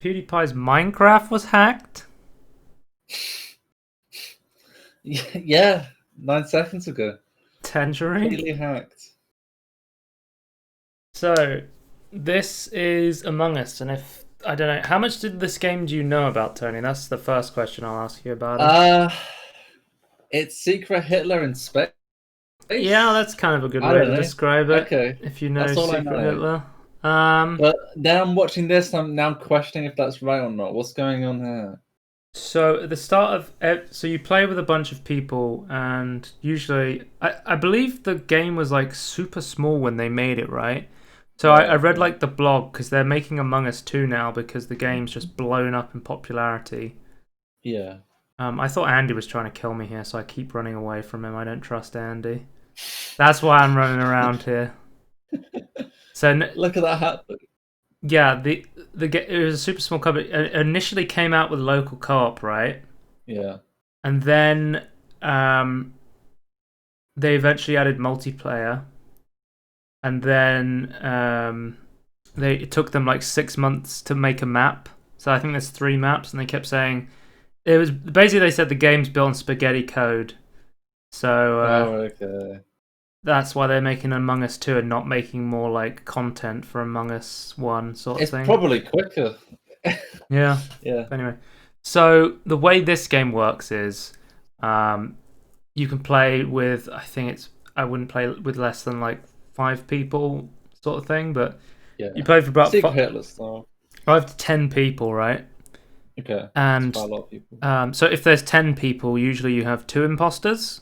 PewDiePie's Minecraft was hacked? Yeah, 9 seconds ago. Tangerine? Completely hacked. So, this is Among Us, and if I don't know, how much did this game do you know about, Tony? That's the first question I'll ask you about it. It's Secret Hitler in space. Yeah, that's kind of a good I way don't to know. describe it. Okay, If you know that's all I Secret know. Hitler. But now I'm watching this, I'm now questioning if that's right or not. What's going on here? So at the start of so you play with a bunch of people, and usually I believe the game was like super small when they made it, right? So I read like the blog because they're making Among Us 2 now because the game's just blown up in popularity. Yeah. I thought Andy was trying to kill me here, so I keep running away from him. I don't trust Andy. That's why I'm running around here. So Look at that hat. yeah, it was a super small company. It initially came out with local co-op, right? Yeah. And then they eventually added multiplayer, and then it took them like 6 months to make a map. So I think there's 3 maps, and they kept saying it was basically they said the game's built on spaghetti code. So Okay. that's why they're making Among Us 2 and not making more like content for Among Us 1 sort of It's thing. probably quicker. Yeah. Yeah. But anyway, so the way this game works is you can play with, I wouldn't play with less than like 5 people sort of thing, but Yeah. you play for about Secret Hitler style. 5 to 10 people, right? Okay. And That's quite a lot of people. so if there's 10 people, usually you have 2 imposters.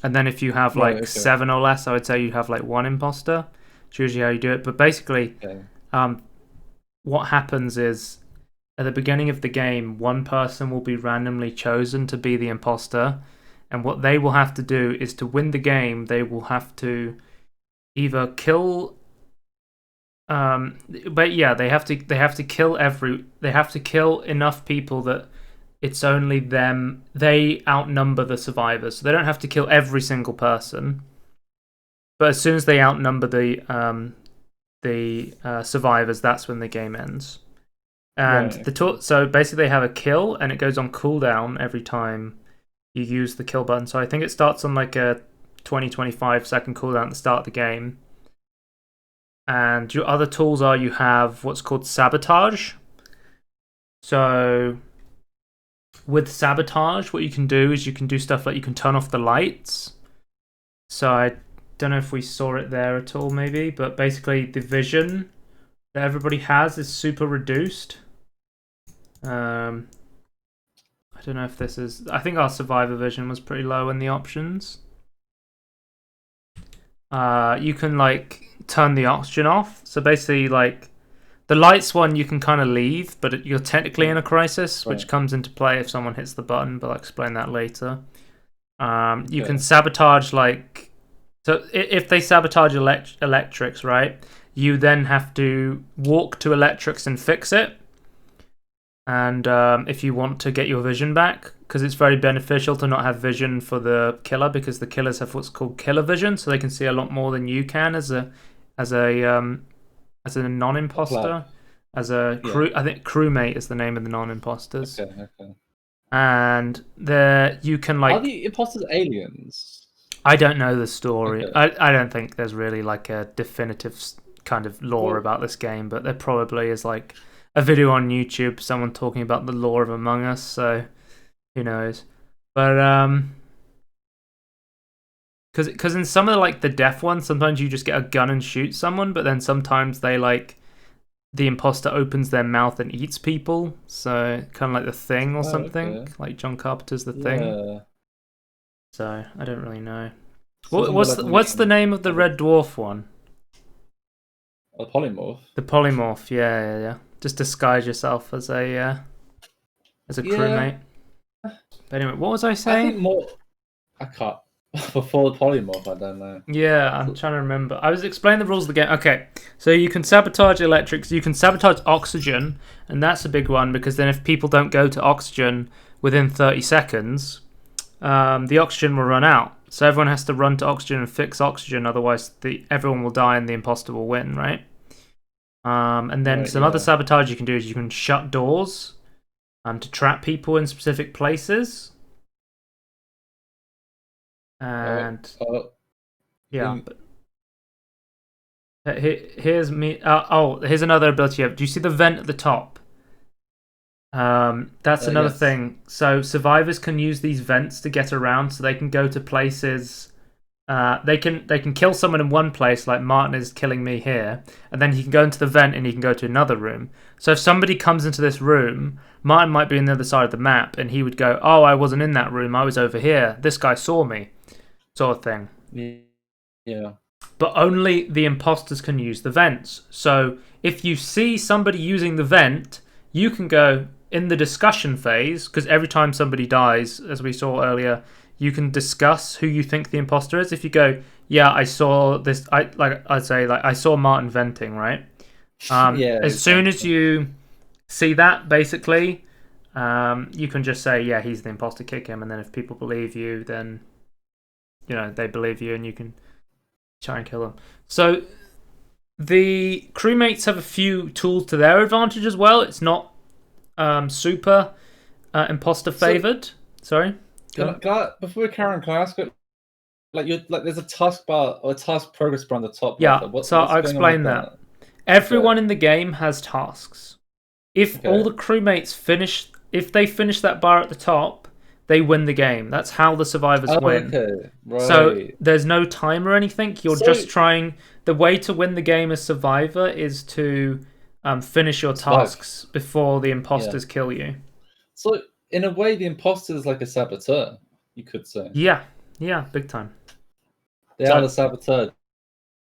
And then if you have like Right, okay. 7 or less, I would say you have like 1 imposter. It's usually how you do it. But basically, Okay. what happens is at the beginning of the game, one person will be randomly chosen to be the imposter. And what they will have to do is to win the game, they will have to either kill but yeah, they have to kill enough people that it's only them. They outnumber the survivors, so they don't have to kill every single person. But as soon as they outnumber the survivors, that's when the game ends. And Right. so basically, they have a kill, and it goes on cooldown every time you use the kill button. So I think it starts on like a 20-25 second cooldown at the start of the game. And your other tools are you have what's called sabotage. So with sabotage, what you can do is you can do stuff like you can turn off the lights. So I don't know if we saw it there at all, maybe, but basically the vision that everybody has is super reduced. I don't know if this is. I think our survivor vision was pretty low in the options. You can like turn the oxygen off. So basically, like the lights one, you can kind of leave, but you're technically in a crisis, which comes into play if someone hits the button. But I'll explain that later. You can sabotage like. So if they sabotage electrics, right? You then have to walk to electrics and fix it. And if you want to get your vision back, because it's very beneficial to not have vision for the killer, because the killers have what's called killer vision, so they can see a lot more than you can as a non-imposter, as a crew. I think crewmate is the name of the non-imposters. Okay. And there you can like. Are the imposters aliens? I don't know the story. Okay. I don't think there's really like a definitive kind of lore about this game, but there probably is like a video on YouTube, someone talking about the lore of Among Us, so who knows. But because in some of the death ones, sometimes you just get a gun and shoot someone, but then sometimes they like the imposter opens their mouth and eats people, so kind of like The Thing or something, Okay. like John Carpenter's The Thing. Yeah. So I don't really know. Something What's the name of the red dwarf one? A polymorph. The polymorph. Yeah. Just disguise yourself as a crewmate. But anyway, what was I saying? I think more. I can't. Before the polymorph, I don't know. Yeah, I'm trying to remember. I was explaining the rules of the game. Okay, so you can sabotage electrics, you can sabotage oxygen, and that's a big one because then if people don't go to oxygen within 30 seconds, the oxygen will run out. So everyone has to run to oxygen and fix oxygen, otherwise everyone will die and the imposter will win, right? And then some other sabotage you can do is you can shut doors to trap people in specific places. And yeah, but here's me. Here's another ability. Do you see the vent at the top? That's another thing. So survivors can use these vents to get around, so they can go to places. They can kill someone in one place, like Martin is killing me here, and then he can go into the vent and he can go to another room. So if somebody comes into this room, Martin might be on the other side of the map, and he would go, "Oh, I wasn't in that room. I was over here. This guy saw me," sort of thing. Yeah. But only the imposters can use the vents. So if you see somebody using the vent, you can go in the discussion phase, because every time somebody dies, as we saw earlier, you can discuss who you think the imposter is. If you go, yeah, I saw this, I'd say I saw Martin venting, right? As soon as you see that, basically, you can just say, yeah, he's the imposter, kick him, and then if people believe you, then they believe you, and you can try and kill them. So the crewmates have a few tools to their advantage as well. It's not super imposter favored. Sorry. Before we carry on, can I ask it? There's a taskbar or a task progress bar on the top. Yeah. I'll explain that. Everyone in the game has tasks. If all the crewmates finish that bar at the top, they win the game. That's how the survivors win. Okay. Right. So there's no time or anything. You're just trying. The way to win the game as survivor is to finish your tasks before the imposters kill you. So in a way, the imposter is like a saboteur, you could say. Yeah, big time. They are the saboteur.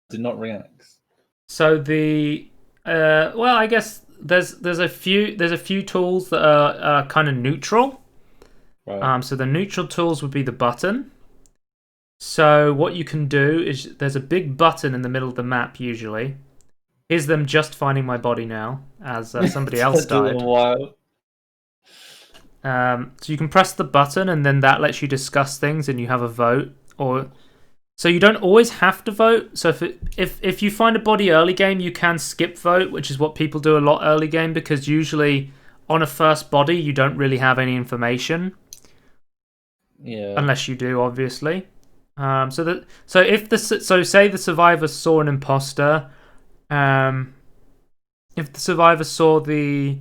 Do not react. So I guess there's a few tools that are kind of neutral. Right. So the neutral tools would be the button. So what you can do is there's a big button in the middle of the map usually. Here's them just finding my body now as somebody else died. So you can press the button and then that lets you discuss things and you have a vote. So you don't always have to vote. So if you find a body early game, you can skip vote, which is what people do a lot early game, because usually on a first body you don't really have any information. Yeah. Unless you do, obviously. So say the survivor saw an imposter. If the survivor saw the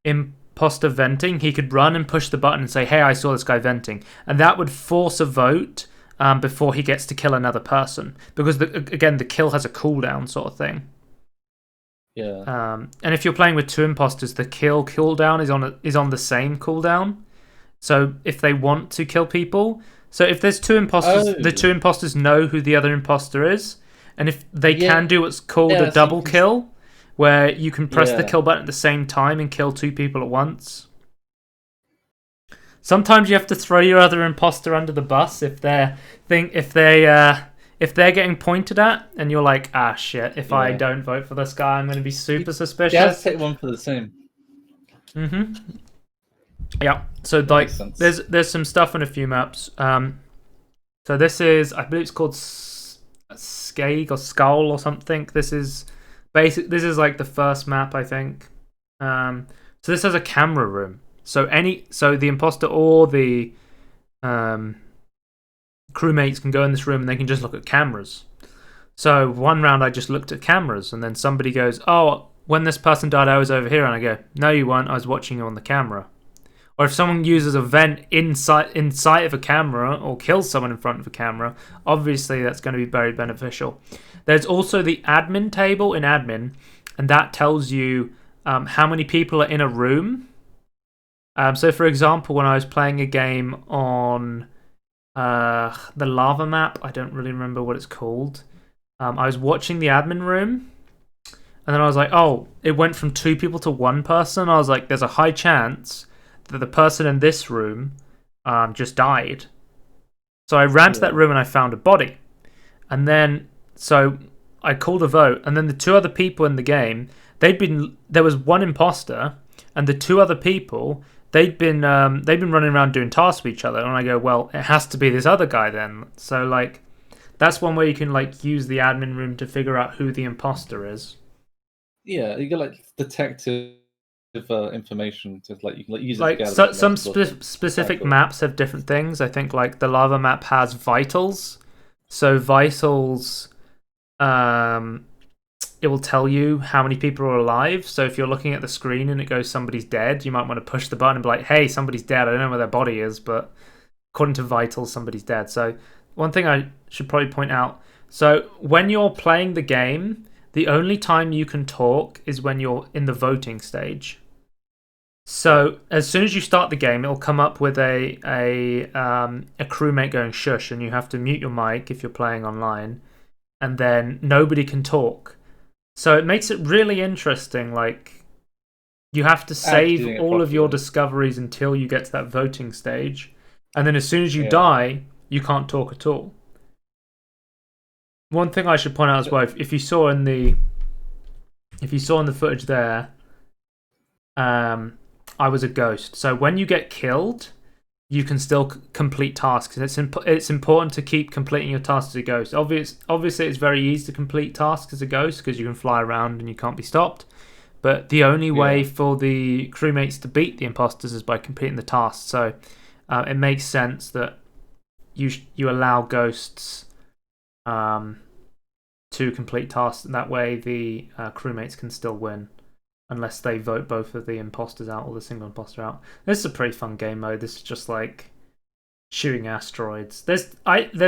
imposter venting, he could run and push the button and say, "Hey, I saw this guy venting," and that would force a vote before he gets to kill another person, because the kill has a cooldown sort of thing. Yeah. And if you're playing with two imposters, the kill cooldown is on the same cooldown. So if they want to kill people, so if there's two imposters, the two imposters know who the other imposter is, and if they can do what's called a double kill, where you can press the kill button at the same time and kill two people at once. Sometimes you have to throw your other imposter under the bus if they're getting pointed at, and you're like, ah, shit. If I don't vote for this guy, I'm going to be super suspicious. Yeah, take one for the team. Yeah. So there's some stuff on a few maps. So this is, I believe it's called Skag or Skull or something. This is like the first map, I think. So this has a camera room. So the imposter or the crewmates can go in this room and they can just look at cameras. So one round I just looked at cameras, and then somebody goes, "Oh, when this person died, I was over here," and I go, "No, you weren't. I was watching you on the camera." Or if someone uses a vent inside of a camera or kills someone in front of a camera, obviously that's going to be very beneficial. There's also the admin table in admin, and that tells you how many people are in a room. So, for example, when I was playing a game on the lava map, I don't really remember what it's called. I was watching the admin room, and then I was like, oh, it went from 2 people to 1 person. I was like, there's a high chance that the person in this room just died. So I ran to that room and I found a body. And then, so I called a vote, and then the 2 other people in the game, there was 1 imposter, and the 2 other people, they'd been running around doing tasks with each other, and I go, well, it has to be this other guy then. So like, that's one way you can like use the admin room to figure out who the imposter is. Yeah, you get like detective information to like you can like, use it to Like gather some information. Sort of thing. Quite specific cool. maps have different things. I think like the lava map has vitals, so vitals, um, it will tell you how many people are alive. So if you're looking at the screen and it goes somebody's dead, you might want to push the button and be like, "Hey, somebody's dead. I don't know where their body is, but according to vitals, somebody's dead." So one thing I should probably point out: so when you're playing the game, the only time you can talk is when you're in the voting stage. So as soon as you start the game, it'll come up with a crewmate going shush, and you have to mute your mic if you're playing online, and then nobody can talk. So it makes it really interesting. Like you have to Actually save doing it all of your properly. discoveries until you get to that voting stage, and then as soon as you Yeah. die, you can't talk at all. One thing I should point out as well, if you saw in the footage there, I was a ghost. So when you get killed, you can still complete tasks. It's important to keep completing your tasks as a ghost. Obviously, it's very easy to complete tasks as a ghost because you can fly around and you can't be stopped. But the only way Yeah. for the crewmates to beat the imposters is by completing the tasks. So it makes sense that you allow ghosts to complete tasks, and that way the crewmates can still win. Unless they vote both of the imposters out or the single imposter out. This is a pretty fun game mode. This is just like shooting asteroids. There's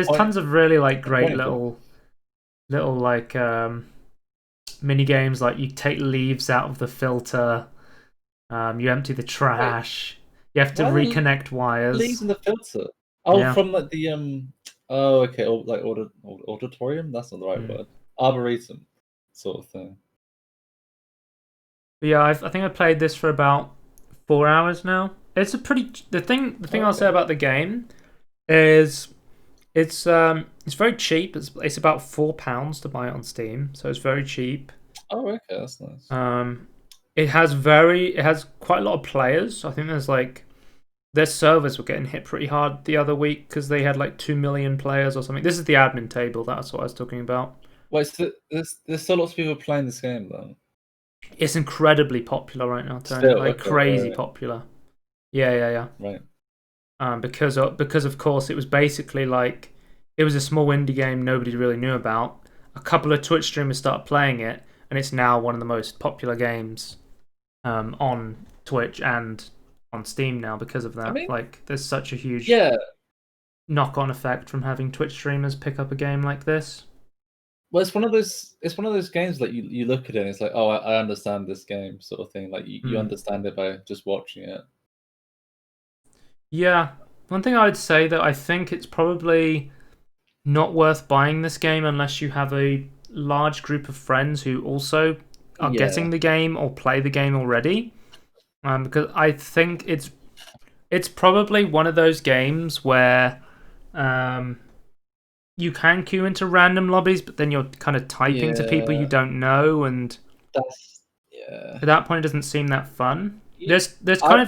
Point, tons of really like great point blank. little like mini games. Like you take leaves out of the filter, you empty the Wait, trash, you have to why are there reconnect leaves wires. in the filter? Oh, Yeah. from like the Oh, okay. Like auditorium. That's not the right Mm. word. Arboretum, sort of thing. But yeah, I think I played this for about 4 hours now. It's a pretty the thing Oh, I'll say okay. about the game is it's very cheap. It's about £4 to buy it on Steam, so it's very cheap. Oh, okay. That's nice. Um, it has quite a lot of players. I think their servers were getting hit pretty hard the other week because they had like 2 million players or something. This is the admin table. That's what I was talking about. Wait, so there's still lots of people playing this game then. It's incredibly popular right now, Tony. Still, Like okay, crazy right, popular. Yeah, yeah, yeah. right. Because of course it was basically like it was a small indie game nobody really knew about. A couple of Twitch streamers started playing it, and it's now one of the most popular games on Twitch and on Steam now because of I that. mean, Like, there's such a huge yeah. knock-on effect from having Twitch streamers pick up a game like this. Well, it's one of those games like you look at it and it's like, oh, I understand this game sort of thing. Like you Hmm. understand it by just watching it. Yeah, one thing I would say that I think it's probably not worth buying this game unless you have a large group of friends who also are Yeah, getting the game or play the game already. Because I think it's probably one of those games where um, you can queue into random lobbies, but then you're kind of typing to people you yeah. don't know, and That's yeah. at that point it doesn't seem that fun. You, There's I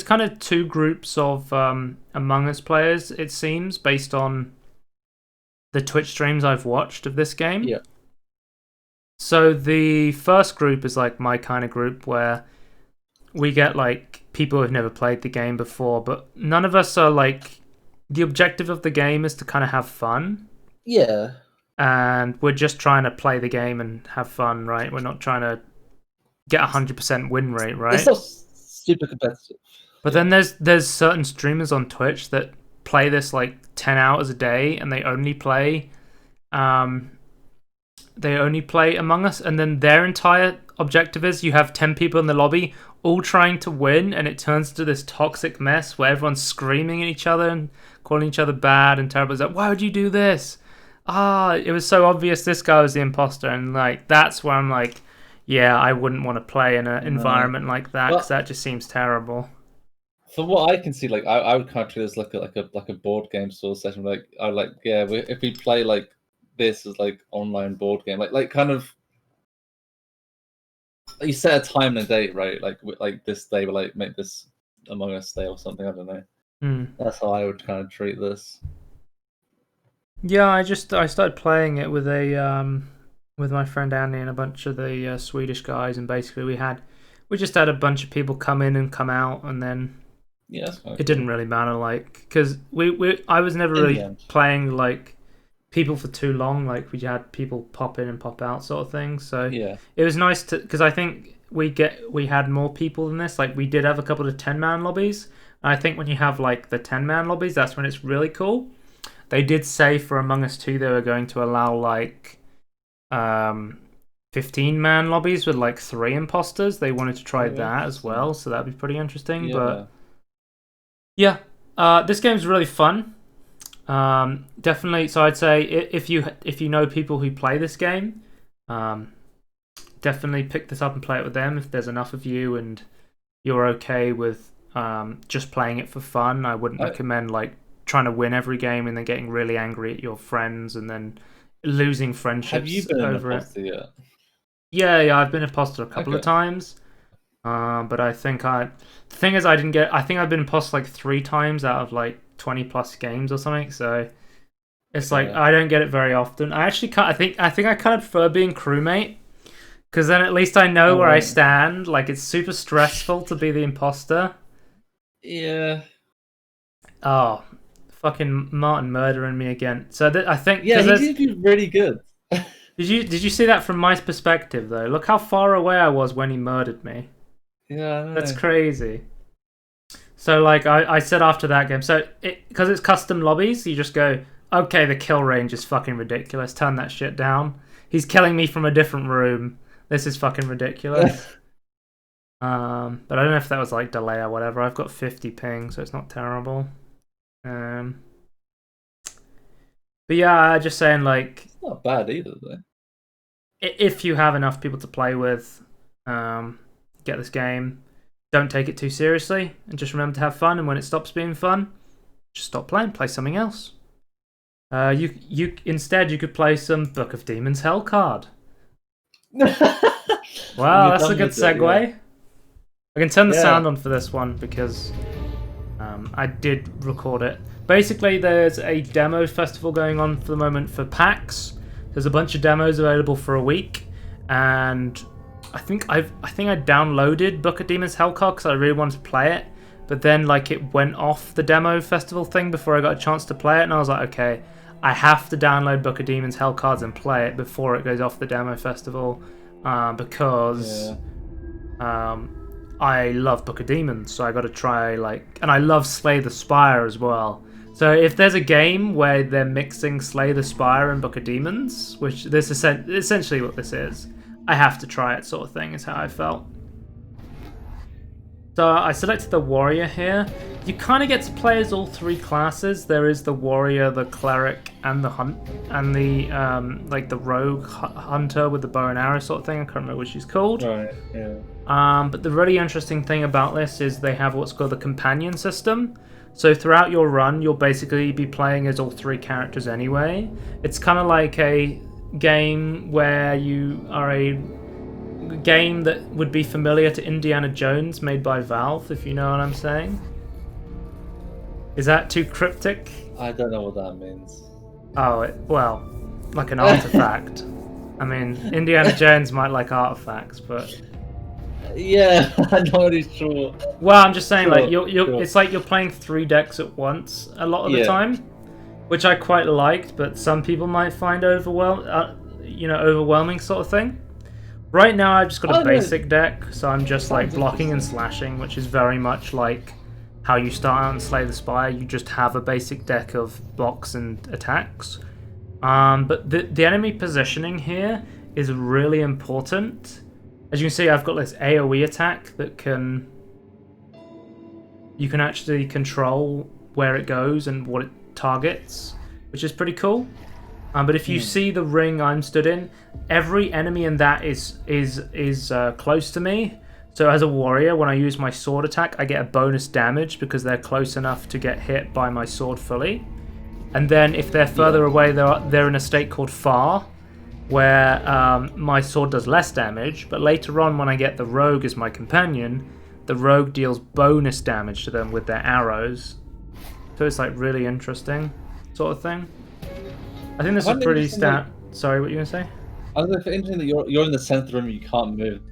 kind of two groups of Among Us players, it seems, based on the Twitch streams I've watched of this game. yeah. So the first group is like my kind of group where we get like people who've never played the game before, but none of us are like the objective of the game is to kind of have fun, Yeah. and we're just trying to play the game and have fun, right? We're not trying to get 100% win rate, It's right? not super competitive. But then Yeah. there's certain streamers on Twitch that play this like 10 hours a day, and um they only play Among Us, and then their entire objective is you have 10 people in the lobby all trying to win, and it turns into this toxic mess where everyone's screaming at each other and calling each other bad and terrible. It's like, why would you do this? It was so obvious this guy was the imposter, and like that's where I'm like, yeah, I wouldn't want to play in an No. environment like that because Well, that just seems terrible. from what I can see, like I would kind of treat it as like a board game sort of session. Like I like yeah, if we play like this as like online board game, like kind of you set a time and a date, right? Like this day, we like make this Among Us day or something. I don't know. Hmm. That's how I would kind of treat this. Yeah, I started playing it with a with my friend Andy and a bunch of the Swedish guys, and basically we just had a bunch of people come in and come out, and then Yeah, that's fine. it didn't really matter, like, because I was never In the really end. playing like people for too long. Like we had people pop in and pop out sort of thing, so Yeah. it was nice to, because I think we had more people than this. Like we did have a couple of 10-man lobbies. And I think when you have like the 10-man lobbies, that's when it's really cool. They did say for Among Us 2 they were going to allow like 15-man lobbies with like 3 imposters. They wanted to try that as well, so that'd be pretty interesting. Yeah. But yeah, this game's really fun. Definitely. So I'd say if you know people who play this game, definitely pick this up and play it with them. If there's enough of you and you're okay with just playing it for fun, I wouldn't recommend like trying to win every game and then getting really angry at your friends and then losing friendships Have you been over an it. imposter yet? Yeah, I've been imposter a couple of times. But I think the thing is, I think I've been imposter like 3 times out of like 20 plus games or something. So it's like I don't get it very often. I actually I think I kind of prefer being crewmate, because then at least I know where I stand. Like it's super stressful to be the imposter. Yeah. Oh, fucking Martin murdering me again. So I think he did do really good. Did you see that from my perspective though? Look how far away I was when he murdered me. Yeah, I know. That's crazy. So like I said after that game, so because it's custom lobbies, you just go, okay, the kill range is fucking ridiculous. Turn that shit down. He's killing me from a different room. This is fucking ridiculous. But I don't know if that was like delay or whatever. I've got 50 ping, so it's not terrible. But yeah, just saying like it's not bad either though. If you have enough people to play with, get this game. Don't take it too seriously, and just remember to have fun. And when it stops being fun, just stop playing. Play something else. You instead you could play some Book of Demons Hellcard. Wow, that's a good segue. Yeah. I can turn the sound on for this one because I did record it. Basically, there's a demo festival going on for the moment for PAX. There's a bunch of demos available for a week, and I think I downloaded Book of Demons Hellcard because I really wanted to play it, but then like it went off the demo festival thing before I got a chance to play it, and I was like, okay, I have to download Book of Demons Hellcards and play it before it goes off the demo festival, because I love Book of Demons, so I got to try and I love Slay the Spire as well. So if there's a game where they're mixing Slay the Spire and Book of Demons, which this is essentially what this is, I have to try it, sort of thing, is how I felt. So I selected the warrior here. You kind of get to play as all 3 classes. There is the warrior, the cleric, and the like the rogue hunter with the bow and arrow sort of thing. I can't remember what she's called. Right. Yeah. But the really interesting thing about this is they have what's called the companion system. So throughout your run, you'll basically be playing as all 3 characters anyway. It's kind of like a game where you are a game that would be familiar to Indiana Jones, made by Valve, if you know what I'm saying. Is that too cryptic? I don't know what that means. Oh, well, like an artifact. I mean, Indiana Jones might like artifacts, but yeah, I'm not really sure. Well, I'm just saying, like it's like you're playing 3 decks at once a lot of the time, which I quite liked, but some people might find overwhelming sort of thing. Right now, I've just got a basic deck, so I'm just like blocking and slashing, which is very much like how you start out in Slay the Spire. You just have a basic deck of blocks and attacks. But the enemy positioning here is really important. As you can see, I've got this AoE attack that you can actually control where it goes and what it targets, which is pretty cool. But if you see the ring I'm stood in, every enemy in that is close to me. So as a warrior, when I use my sword attack, I get a bonus damage because they're close enough to get hit by my sword fully. And then if they're further away, they're in a state called far, where my sword does less damage. But later on, when I get the rogue as my companion, the rogue deals bonus damage to them with their arrows. So it's like really interesting sort of thing. I think this is pretty Sorry, what were you going to say? I was like, interesting that you're in the center of the room, you can't move,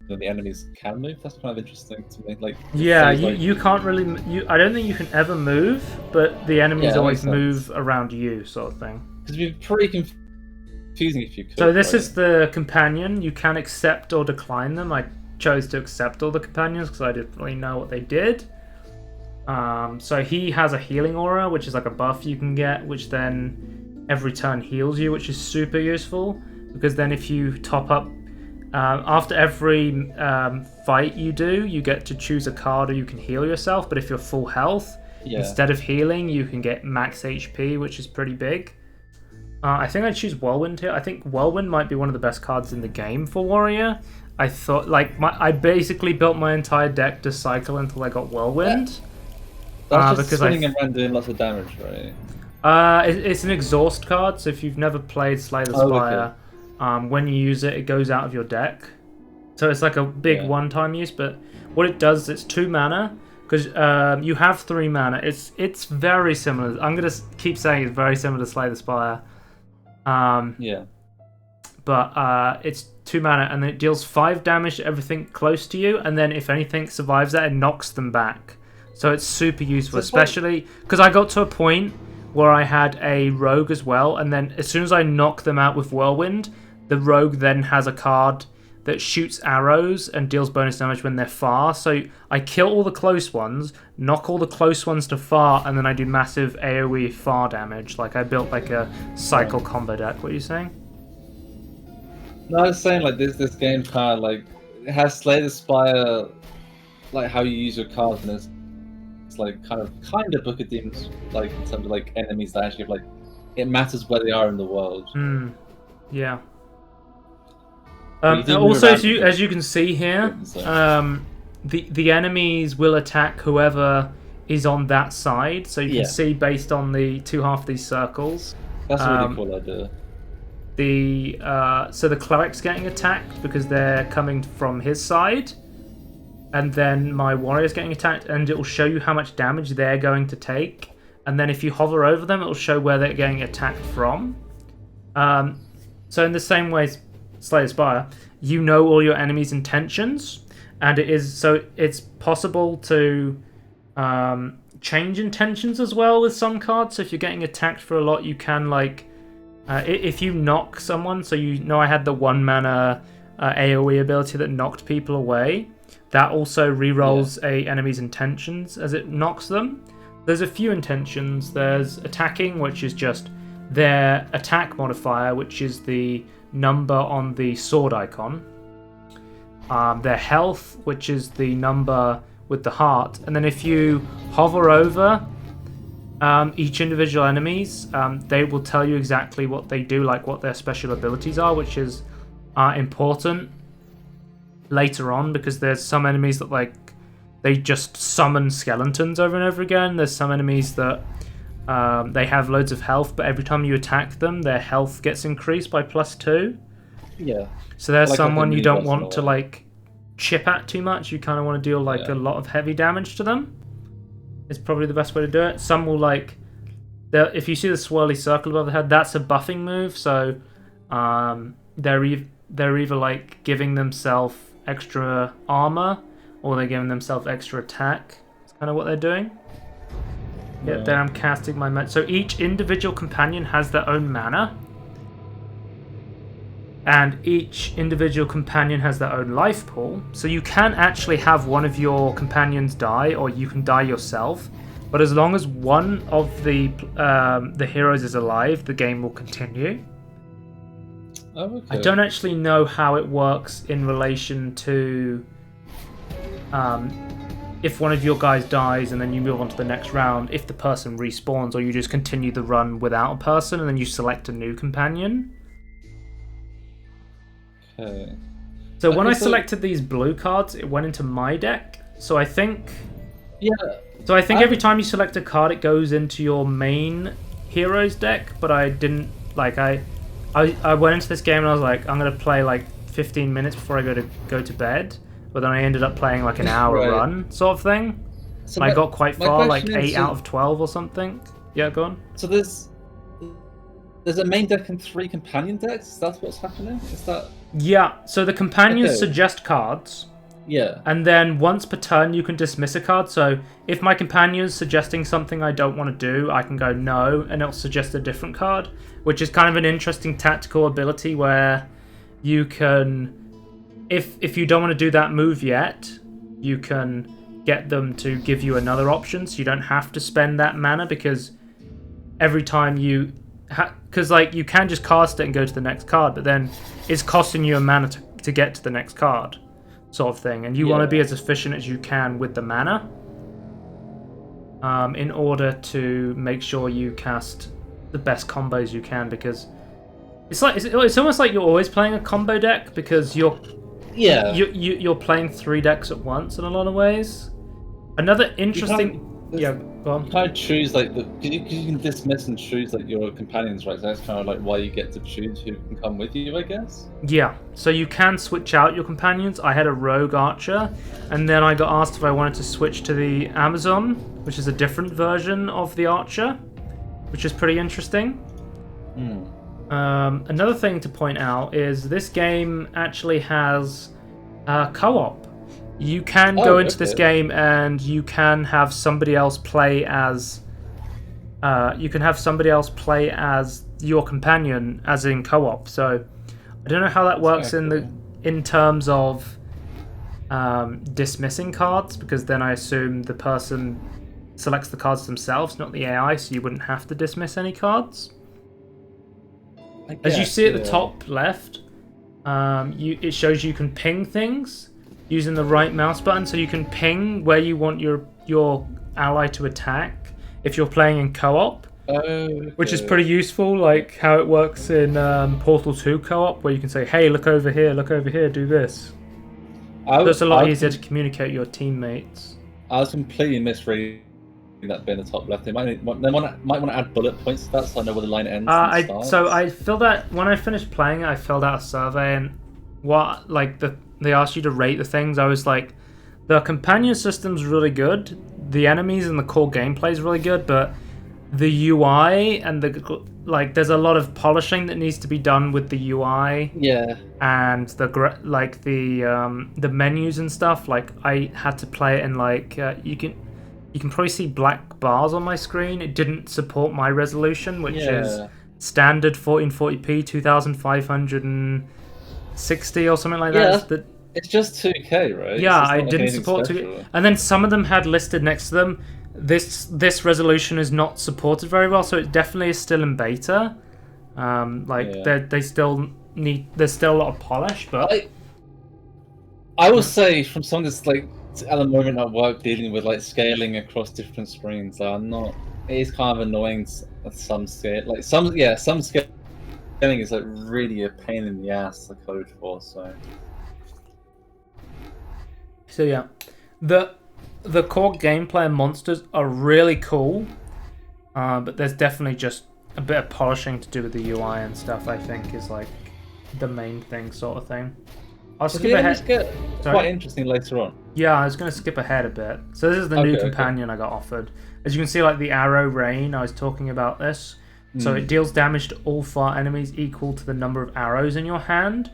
and the enemies can move. That's kind of interesting to me. Like, yeah, you can't really. I don't think you can ever move, but the enemies always move around you, sort of thing. Because it'd be pretty confusing if you could. So this is the companion. You can accept or decline them. I chose to accept all the companions because I didn't really know what they did. So he has a healing aura, which is like a buff you can get, which then every turn heals you, which is super useful. Because then if you top up, after every fight you do, you get to choose a card or you can heal yourself. But if you're full health, instead of healing, you can get max HP, which is pretty big. I think I'd choose Whirlwind here. I think Whirlwind might be one of the best cards in the game for Warrior. I thought, like, I basically built my entire deck to cycle until I got Whirlwind. That's just swinging around doing lots of damage, right? It's an exhaust card, so if you've never played Slay the Spire, when you use it, it goes out of your deck. So it's like a big one-time use, but what it does, it's 2 mana, because you have 3 mana. It's very similar. I'm going to keep saying it's very similar to Slay the Spire. But it's 2 mana, and then it deals 5 damage to everything close to you, and then if anything survives that, it knocks them back. So it's super useful, especially because I got to a point where I had a rogue as well, and then as soon as I knock them out with Whirlwind, the rogue then has a card that shoots arrows and deals bonus damage when they're far. So I kill all the close ones, knock all the close ones to far, and then I do massive AoE far damage. Like I built like a cycle combo deck. What are you saying? No, I was saying like this game kind of like it has Slay the Spire, like how you use your cards, and it's like kind of Book of Demons, like in terms of like enemies that actually have, like it matters where they are in the world. Yeah. Also, as you can see here, the enemies will attack whoever is on that side. So you can see based on the half of these circles. That's a really cool idea. So the cleric's getting attacked because they're coming from his side, and then my warrior's getting attacked, and it will show you how much damage they're going to take. And then if you hover over them, it will show where they're getting attacked from. So in the same way, Slay the Spire, you know all your enemies' intentions, and it's possible to change intentions as well with some cards. So if you're getting attacked for a lot, you can like if you knock someone. So you know I had the 1 mana AoE ability that knocked people away. That also rerolls a enemy's intentions as it knocks them. There's a few intentions. There's attacking, which is just their attack modifier, which is the number on the sword icon. Their health, which is the number with the heart. And then if you hover over each individual enemies, they will tell you exactly what they do, like what their special abilities are, which is important later on, because there's some enemies that like they just summon skeletons over and over again. There's some enemies that they have loads of health, but every time you attack them, their health gets increased by +2. Yeah. So there's someone you don't want to like chip at too much. You kind of want to deal like a lot of heavy damage to them. It's probably the best way to do it. Some will like, if you see the swirly circle above the head, that's a buffing move. So they're either like giving themselves extra armor, or they're giving themselves extra attack. That's kind of what they're doing. Yeah, then I'm casting my mana. So each individual companion has their own mana. And each individual companion has their own life pool. So you can actually have one of your companions die, or you can die yourself. But as long as one of the heroes is alive, the game will continue. Oh, okay. I don't actually know how it works in relation to if one of your guys dies and then you move on to the next round, if the person respawns, or you just continue the run without a person and then you select a new companion. Okay. So when I selected these blue cards, it went into my deck. So I think... Yeah. So I think every time you select a card, it goes into your main hero's deck, but I didn't... Like, I went into this game and I was like, I'm going to play like 15 minutes before I go to bed. But then I ended up playing like an hour run sort of thing. So I got quite far, like 8 out of 12 or something. Yeah, go on. So there's there's a main deck and 3 companion decks. Is that what's happening? Is that Yeah, so the companions okay? suggest cards, Yeah. and then once per turn you can dismiss a card. So if my companion's suggesting something I don't want to do, I can go no, and it'll suggest a different card, which is kind of an interesting tactical ability where you can, if you don't want to do that move yet, you can get them to give you another option, so you don't have to spend that mana, because every time you because like you can just cast it and go to the next card, but then it's costing you a mana to get to the next card, sort of thing, and you want to be as efficient as you can with the mana in order to make sure you cast the best combos you can, because it's almost like you're always playing a combo deck, because you're playing 3 decks at once in a lot of ways. Another interesting go on. You kind of choose like because you can dismiss and choose like your companions, right? So that's kind of like why you get to choose who can come with you, I guess. Yeah, so you can switch out your companions. I had a rogue archer, and then I got asked if I wanted to switch to the Amazon, which is a different version of the archer, which is pretty interesting. Another thing to point out is this game actually has co-op. You can go into this game and you can have somebody else play as your companion, as in co-op. So I don't know how that works in terms of dismissing cards, because then I assume the person selects the cards themselves, not the AI, so you wouldn't have to dismiss any cards. As you see at the top left, it shows you can ping things using the right mouse button, so you can ping where you want your ally to attack if you're playing in co-op, which is pretty useful, like how it works in Portal 2 co-op, where you can say, hey, look over here, do this. So it's a lot easier to communicate with your teammates. I was completely misreading that bit in the top left. They might want to add bullet points to that, so I know where the line ends and starts. So I filled out, when I finished playing it, I filled out a survey, and they asked you to rate the things. I was like, the companion system's really good, the enemies and the core gameplay is really good, but the UI and there's a lot of polishing that needs to be done with the UI. Yeah. And the menus and stuff. Like, I had to play it in you can probably see black bars on my screen. It didn't support my resolution, which is standard 1440p, 2560 or something like that. It's just 2K, right? Yeah, I didn't support 2K. And then some of them had listed next to them, this resolution is not supported very well, so it definitely is still in beta. They still need, there's still a lot of polish, but I will say, from someone that's like at the moment at work dealing with like scaling across different screens, it is kind of annoying at some scale. Like some scaling is like really a pain in the ass to code for. So yeah, the core gameplay and monsters are really cool, but there's definitely just a bit of polishing to do with the UI and stuff. I think is like the main thing, sort of thing. I'll skip ahead. Quite interesting later on. Yeah, I was going to skip ahead a bit. So this is the new companion I got offered. As you can see, like the arrow rain, I was talking about this. So it deals damage to all 4 enemies equal to the number of arrows in your hand.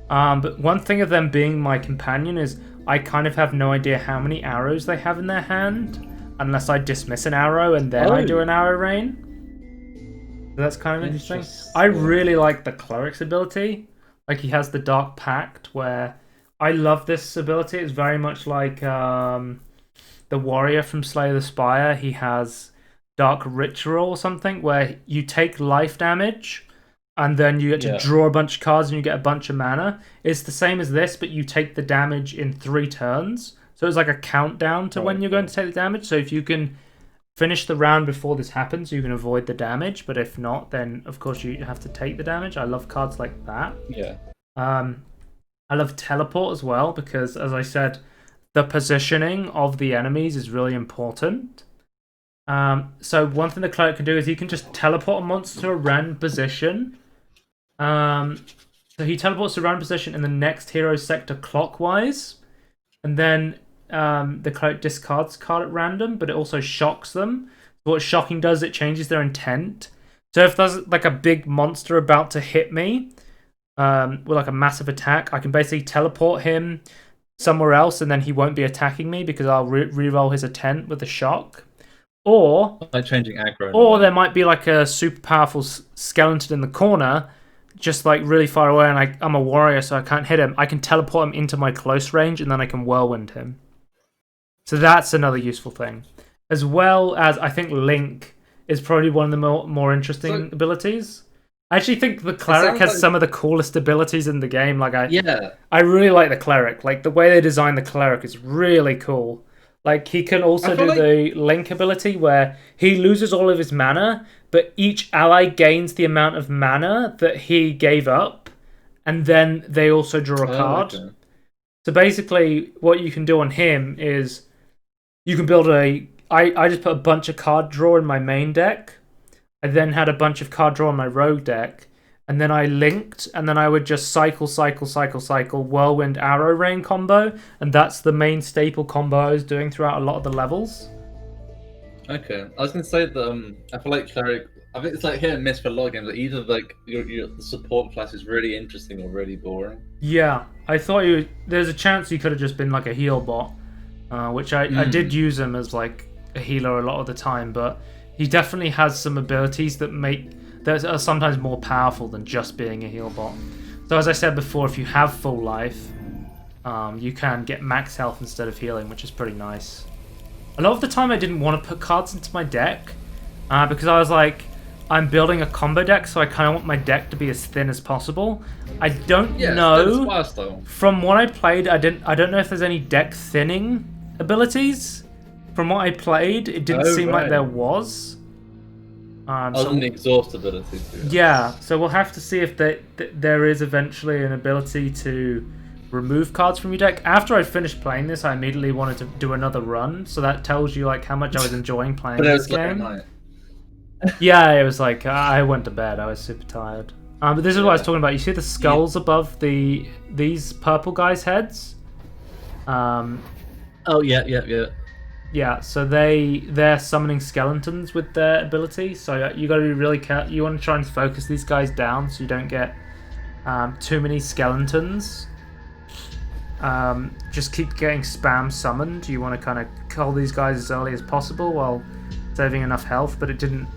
But one thing of them being my companion is I kind of have no idea how many arrows they have in their hand, unless I dismiss an arrow and then I do an arrow rain. So that's kind of interesting. I really like the cleric's ability. Like, he has the Dark Pact, where I love this ability. It's very much like the warrior from Slay the Spire. He has Dark Ritual or something, where you take life damage and then you get to draw a bunch of cards and you get a bunch of mana. It's the same as this, but you take the damage in 3 turns. So it's like a countdown to when you're going to take the damage. So if you can finish the round before this happens, you can avoid the damage, but if not, then of course you have to take the damage. I love cards like that. Yeah. I love teleport as well, because as I said, the positioning of the enemies is really important. So one thing the cleric can do is he can just teleport a monster to a random position. So he teleports to a random position in the next hero's sector clockwise, and then the cleric discards a card at random, but it also shocks them. What shocking does, it changes their intent. So if there's like a big monster about to hit me with like a massive attack, I can basically teleport him somewhere else, and then he won't be attacking me because I'll re-roll his attempt with a shock. Or like changing aggro. Or there might be like a super powerful skeleton in the corner, just like really far away, and I'm a warrior, so I can't hit him. I can teleport him into my close range, and then I can whirlwind him. So that's another useful thing. As well as, I think Link is probably one of the more interesting abilities. I actually think the cleric has some of the coolest abilities in the game. I really like the cleric. Like the way they designed the cleric is really cool. Like he can also do the Link ability where he loses all of his mana, but each ally gains the amount of mana that he gave up, and then they also draw a card. Okay. So basically, what you can do on him is you can build I just put a bunch of card draw in my main deck. I then had a bunch of card draw in my rogue deck. And then I linked, and then I would just cycle, whirlwind, arrow rain combo. And that's the main staple combo I was doing throughout a lot of the levels. Okay. I was going to say that I feel like cleric, I think it's like hit and miss for a lot of games. Like either like the support class is really interesting or really boring. Yeah. I thought there's a chance you could have just been like a heal bot. Which I did use him as like a healer a lot of the time, but he definitely has some abilities that are sometimes more powerful than just being a heal bot. So as I said before, if you have full life, you can get max health instead of healing, which is pretty nice. A lot of the time I didn't want to put cards into my deck because I was like, I'm building a combo deck, so I kind of want my deck to be as thin as possible. I don't know. From what I played, I don't know if there's any deck thinning abilities. From what I played, it didn't seem like there was. Other than the exhaust ability. Yeah, so we'll have to see if there is eventually an ability to remove cards from your deck. After I finished playing this, I immediately wanted to do another run, so that tells you like how much I was enjoying playing this game. Yeah, it was like I went to bed. I was super tired. But this is what I was talking about. You see the skulls above these purple guys' heads? Oh yeah. Yeah, so they're summoning skeletons with their ability. So you got to be really careful. You want to try and focus these guys down so you don't get too many skeletons. Just keep getting spam summoned. You want to kind of kill these guys as early as possible while saving enough health, but it didn't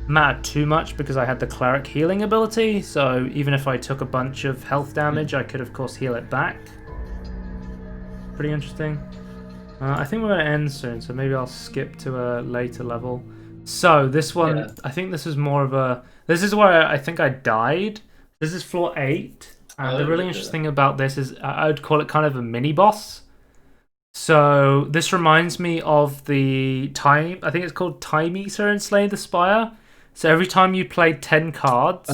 matter too much because I had the cleric healing ability. So even if I took a bunch of health damage, I could of course heal it back. Pretty interesting. I think we're going to end soon, so maybe I'll skip to a later level. So this one, I think this is more of a... This is where I think I died. This is floor 8. And the really interesting thing about this is I would call it kind of a mini-boss. So this reminds me of the time... I think it's called Time Eater in Slay the Spire. So every time you played 10 cards...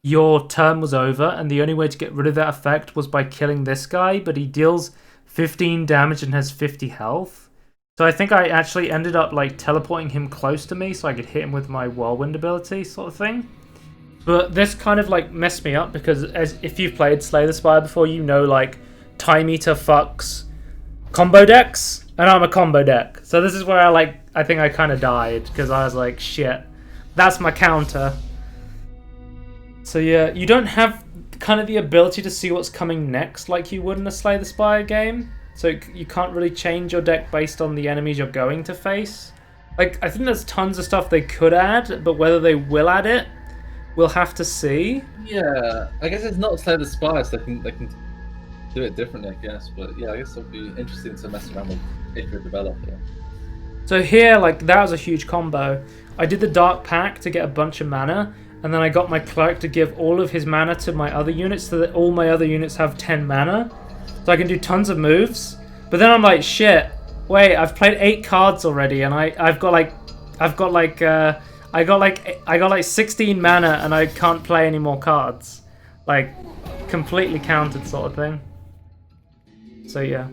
your turn was over, and the only way to get rid of that effect was by killing this guy, but he deals 15 damage and has 50 health. So I think I actually ended up like teleporting him close to me so I could hit him with my whirlwind ability sort of thing. But this kind of like messed me up because if you've played Slay the Spire before, you know like Time Eater fucks combo decks, and I'm a combo deck. So this is where I think I kind of died because I was like, shit, that's my counter. So yeah, you don't have kind of the ability to see what's coming next like you would in a Slay the Spire game. So you can't really change your deck based on the enemies you're going to face. Like, I think there's tons of stuff they could add, but whether they will add it, we'll have to see. Yeah, I guess it's not Slay the Spire, so they can do it differently, I guess. But yeah, I guess it'll be interesting to mess around with if you're a developer. So here, like, that was a huge combo. I did the Dark Pact to get a bunch of mana, and then I got my cleric to give all of his mana to my other units so that all my other units have 10 mana. So I can do tons of moves. But then I'm like, shit, wait, I've played 8 cards already, and I got like 16 mana, and I can't play any more cards. Like, completely countered sort of thing. So yeah.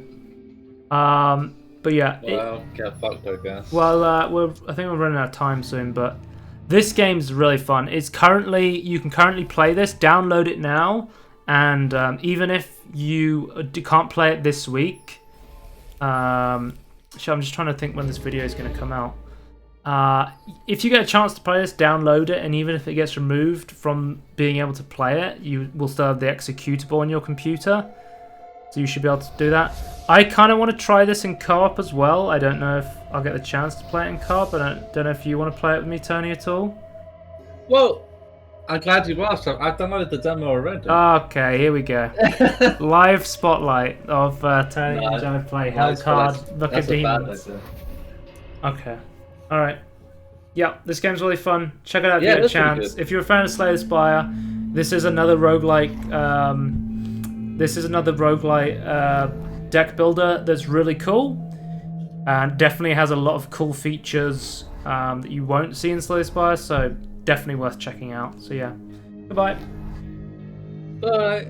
But yeah. Well, get fucked, I guess. Well, I think we're running out of time soon, but this game's really fun. You can currently play this. Download it now, and even if you can't play it this week, I'm just trying to think when this video is going to come out. If you get a chance to play this, download it, and even if it gets removed from being able to play it, you will still have the executable on your computer. So you should be able to do that. I kind of want to try this in co-op as well. I don't know if I'll get the chance to play it in co-op. I don't know if you want to play it with me, Tony, at all. Well, I'm glad you asked. I've downloaded the demo already. Okay, here we go. Live spotlight of Tony and Joe play Hellcard, Book of Demons. Okay. Alright. Yeah, this game's really fun. Check it out if you get a chance. If you're a fan of Slay the Spire, this is another roguelike deck builder that's really cool. And definitely has a lot of cool features that you won't see in Slay the Spire, so definitely worth checking out. So yeah. Goodbye. Bye.